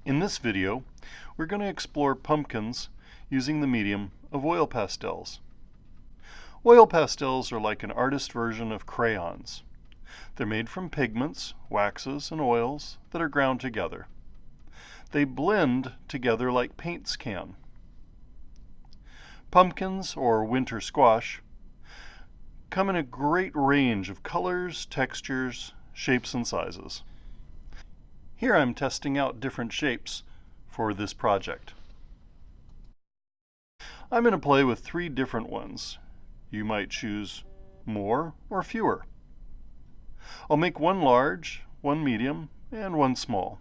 In this video, we're going to explore pumpkins using the medium of oil pastels. Oil pastels are like an artist version of crayons. They're made from pigments, waxes, and oils that are ground together. They blend together like paints can. Pumpkins, or winter squash, come in a great range of colors, textures, shapes, and sizes. Here I'm testing out different shapes for this project. I'm going to play with 3 different ones. You might choose more or fewer. I'll make one large, one medium, and one small.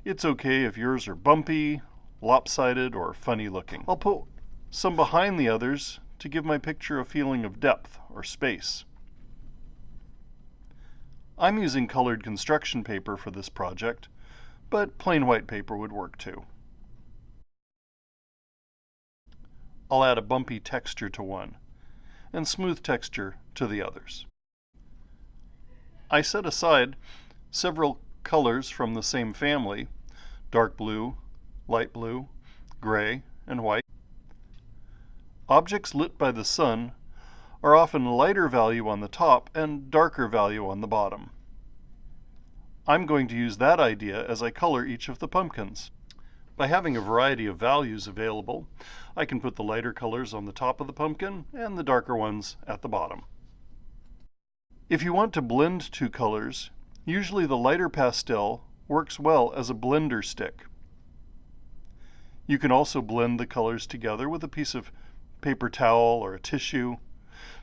It's okay if yours are bumpy, lopsided, or funny looking. I'll put some behind the others to give my picture a feeling of depth or space. I'm using colored construction paper for this project, but plain white paper would work too. I'll add a bumpy texture to one, and smooth texture to the others. I set aside several colors from the same family: dark blue, light blue, gray, and white. Objects lit by the sun are often lighter value on the top and darker value on the bottom. I'm going to use that idea as I color each of the pumpkins. By having a variety of values available, I can put the lighter colors on the top of the pumpkin and the darker ones at the bottom. If you want to blend 2 colors, usually the lighter pastel works well as a blender stick. You can also blend the colors together with a piece of paper towel or a tissue.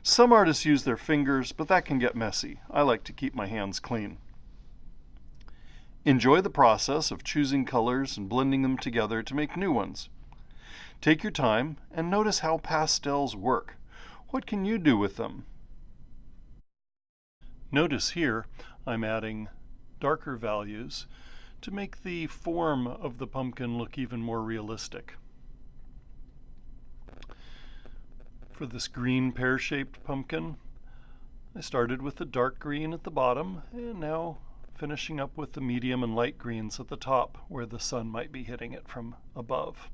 Some artists use their fingers, but that can get messy. I like to keep my hands clean. Enjoy the process of choosing colors and blending them together to make new ones. Take your time and notice how pastels work. What can you do with them? Notice here I'm adding darker values to make the form of the pumpkin look even more realistic. For this green pear-shaped pumpkin, I started with the dark green at the bottom and now finishing up with the medium and light greens at the top where the sun might be hitting it from above.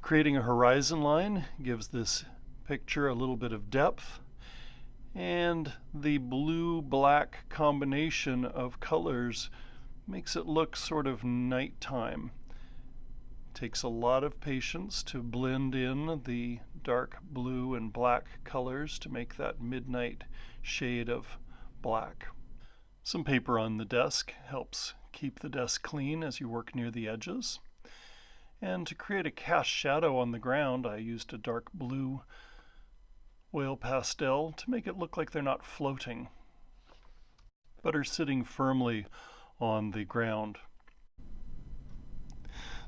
Creating a horizon line gives this picture a little bit of depth, and the blue-black combination of colors makes it look sort of nighttime. Takes a lot of patience to blend in the dark blue and black colors to make that midnight shade of black. Some paper on the desk helps keep the desk clean as you work near the edges. And to create a cast shadow on the ground, I used a dark blue oil pastel to make it look like they're not floating, but are sitting firmly on the ground.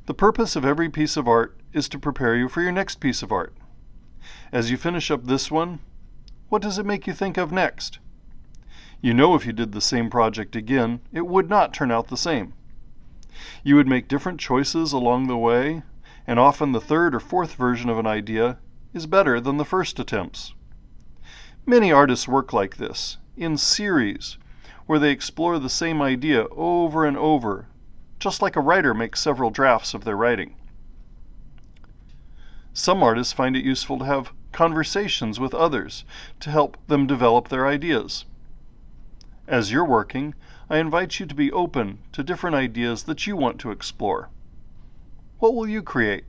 The purpose of every piece of art is to prepare you for your next piece of art. As you finish up this one, what does it make you think of next? You know if you did the same project again, it would not turn out the same. You would make different choices along the way, and often the 3rd or 4th version of an idea is better than the first attempts. Many artists work like this, in series, where they explore the same idea over and over, just like a writer makes several drafts of their writing. Some artists find it useful to have conversations with others to help them develop their ideas. As you're working, I invite you to be open to different ideas that you want to explore. What will you create?